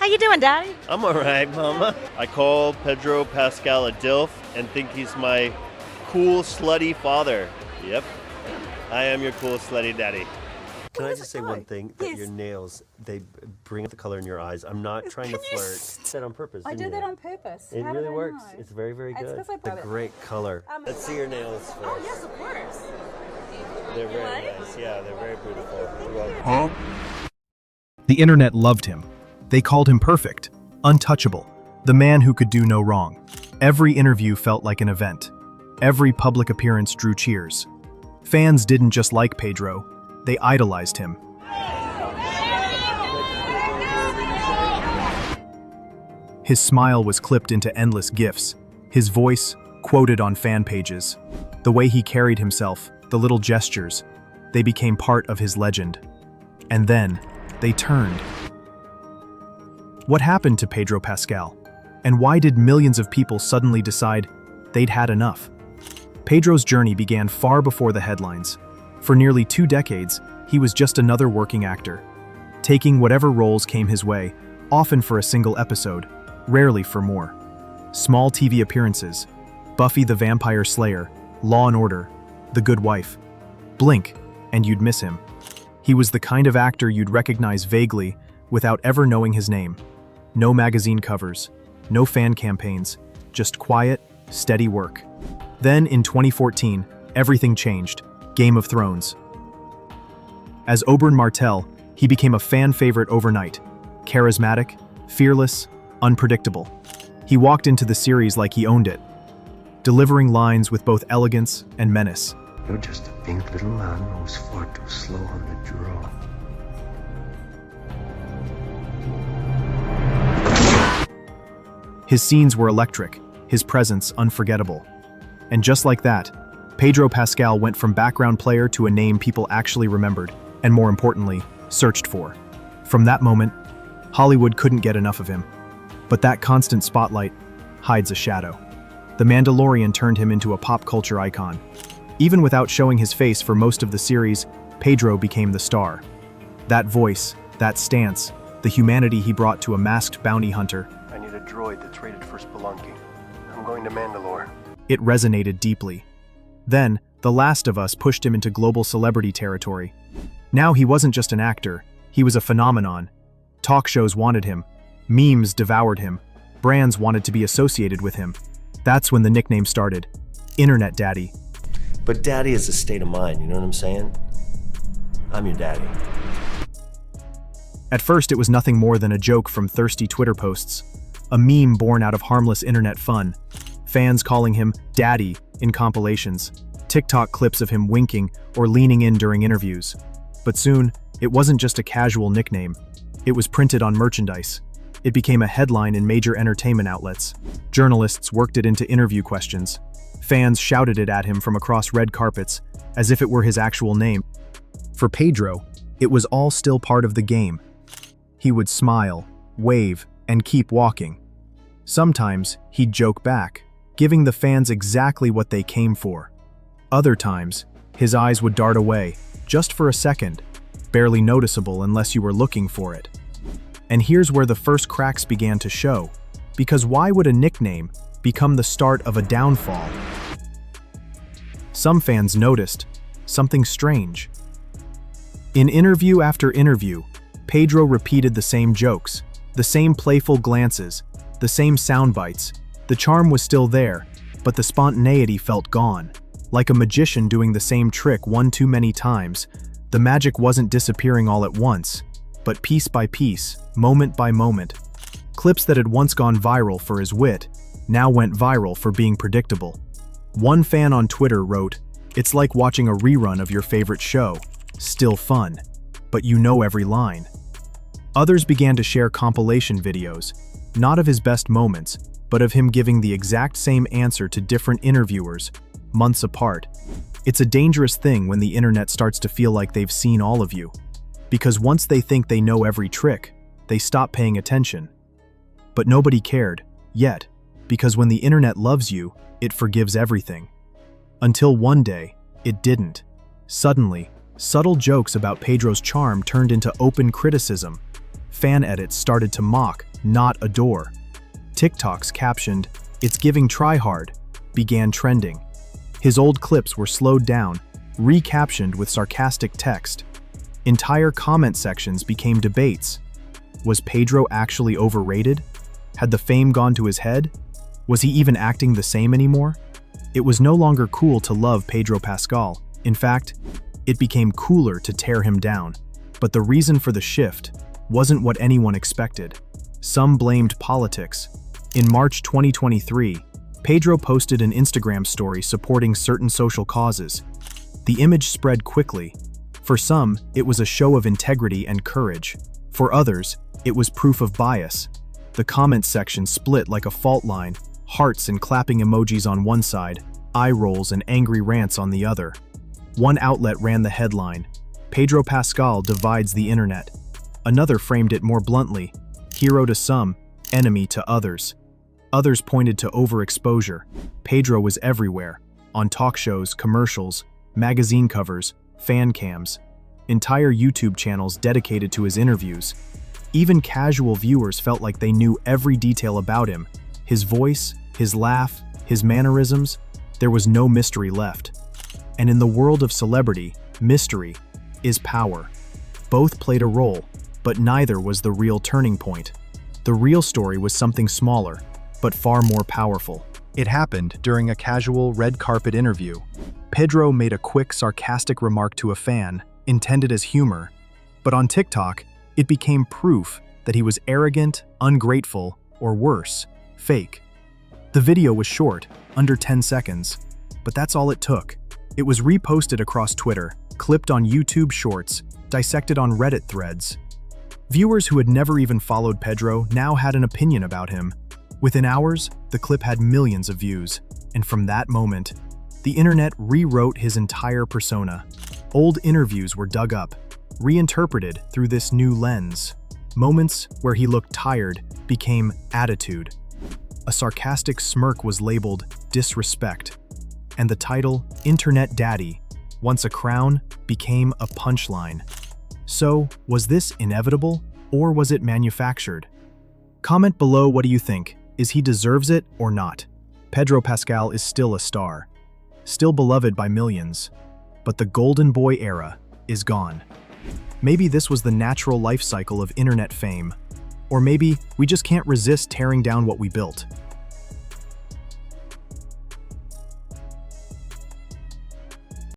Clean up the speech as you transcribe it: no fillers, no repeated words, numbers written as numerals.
How you doing, Daddy? I'm alright, Mama. I call Pedro Pascal a DILF and think he's my cool, slutty father. Yep, I am your cool, slutty daddy. Can I just say one thing? That your nails, they bring out the color in your eyes. I'm not trying to flirt. I did that on purpose, I did that on purpose. It How really did I works. know? It's very, very good. It's 'cause I It's a bought it. great color. Let's see your nails first. Oh, yes, of course. They're very nice. Yeah, they're very beautiful. The internet loved him. They called him perfect, untouchable, the man who could do no wrong. Every interview felt like an event. Every public appearance drew cheers. Fans didn't just like Pedro, they idolized him. His smile was clipped into endless GIFs, his voice quoted on fan pages. The way he carried himself, the little gestures, they became part of his legend. And then, they turned. What happened to Pedro Pascal? And why did millions of people suddenly decide they'd had enough? Pedro's journey began far before the headlines. For nearly 2 decades, he was just another working actor, taking whatever roles came his way, often for a single episode, rarely for more. Small TV appearances, Buffy the Vampire Slayer, Law & Order, The Good Wife. Blink, and you'd miss him. He was the kind of actor you'd recognize vaguely without ever knowing his name. No magazine covers, no fan campaigns, just quiet, steady work. Then, in 2014, everything changed. Game of Thrones. As Oberyn Martell, he became a fan favorite overnight. Charismatic, fearless, unpredictable. He walked into the series like he owned it, delivering lines with both elegance and menace. You're just a pink little man who's far too slow on the draw. His scenes were electric, his presence unforgettable. And just like that, Pedro Pascal went from background player to a name people actually remembered, and more importantly, searched for. From that moment, Hollywood couldn't get enough of him. But that constant spotlight hides a shadow. The Mandalorian turned him into a pop culture icon. Even without showing his face for most of the series, Pedro became the star. That voice, that stance, the humanity he brought to a masked bounty hunter. I need a droid that's rated for spelunking. I'm going to Mandalore. It resonated deeply. Then, The Last of Us pushed him into global celebrity territory. Now he wasn't just an actor, he was a phenomenon. Talk shows wanted him, memes devoured him, brands wanted to be associated with him. That's when the nickname started, Internet Daddy. But daddy is a state of mind, you know what I'm saying? I'm your daddy. At first, it was nothing more than a joke from thirsty Twitter posts, a meme born out of harmless internet fun. Fans calling him Daddy in compilations, TikTok clips of him winking or leaning in during interviews. But soon, it wasn't just a casual nickname. It was printed on merchandise. It became a headline in major entertainment outlets. Journalists worked it into interview questions. Fans shouted it at him from across red carpets, as if it were his actual name. For Pedro, it was all still part of the game. He would smile, wave, and keep walking. Sometimes, he'd joke back, giving the fans exactly what they came for. Other times, his eyes would dart away, just for a second, barely noticeable unless you were looking for it. And here's where the first cracks began to show, because why would a nickname become the start of a downfall? Some fans noticed something strange. In interview after interview, Pedro repeated the same jokes, the same playful glances, the same sound bites. The charm was still there, but the spontaneity felt gone. Like a magician doing the same trick one too many times, the magic wasn't disappearing all at once, but piece by piece, moment by moment. Clips that had once gone viral for his wit now went viral for being predictable. One fan on Twitter wrote, "It's like watching a rerun of your favorite show. Still fun, but you know every line." Others began to share compilation videos, not of his best moments, but of him giving the exact same answer to different interviewers, months apart. It's a dangerous thing when the internet starts to feel like they've seen all of you. Because once they think they know every trick, they stop paying attention. But nobody cared, yet, because when the internet loves you, it forgives everything. Until one day, it didn't. Suddenly, subtle jokes about Pedro's charm turned into open criticism. Fan edits started to mock, not adore. TikToks captioned, "It's giving try hard," began trending. His old clips were slowed down, recaptioned with sarcastic text. Entire comment sections became debates. Was Pedro actually overrated? Had the fame gone to his head? Was he even acting the same anymore? It was no longer cool to love Pedro Pascal. In fact, it became cooler to tear him down. But the reason for the shift wasn't what anyone expected. Some blamed politics. In March 2023, Pedro posted an Instagram story supporting certain social causes. The image spread quickly. For some, it was a show of integrity and courage. For others, it was proof of bias. The comment section split like a fault line, hearts and clapping emojis on one side, eye rolls and angry rants on the other. One outlet ran the headline, "Pedro Pascal divides the internet." Another framed it more bluntly, "Hero to some, enemy to others." Others pointed to overexposure. Pedro was everywhere, on talk shows, commercials, magazine covers, fan cams, entire YouTube channels dedicated to his interviews. Even casual viewers felt like they knew every detail about him. His voice, his laugh, his mannerisms, there was no mystery left. And in the world of celebrity, mystery is power. Both played a role, but neither was the real turning point. The real story was something smaller, but far more powerful. It happened during a casual red carpet interview. Pedro made a quick, sarcastic remark to a fan, intended as humor, but on TikTok, it became proof that he was arrogant, ungrateful, or worse, fake. The video was short, under 10 seconds, but that's all it took. It was reposted across Twitter, clipped on YouTube Shorts, dissected on Reddit threads. Viewers who had never even followed Pedro now had an opinion about him. Within hours, the clip had millions of views, and from that moment, the internet rewrote his entire persona. Old interviews were dug up, reinterpreted through this new lens. Moments where he looked tired became attitude. A sarcastic smirk was labeled disrespect, and the title, Internet Daddy, once a crown, became a punchline. So, was this inevitable, or was it manufactured? Comment below, what do you think? Is he deserves it or not? Pedro Pascal is still a star, still beloved by millions, but the golden boy era is gone. Maybe this was the natural life cycle of internet fame, or maybe we just can't resist tearing down what we built.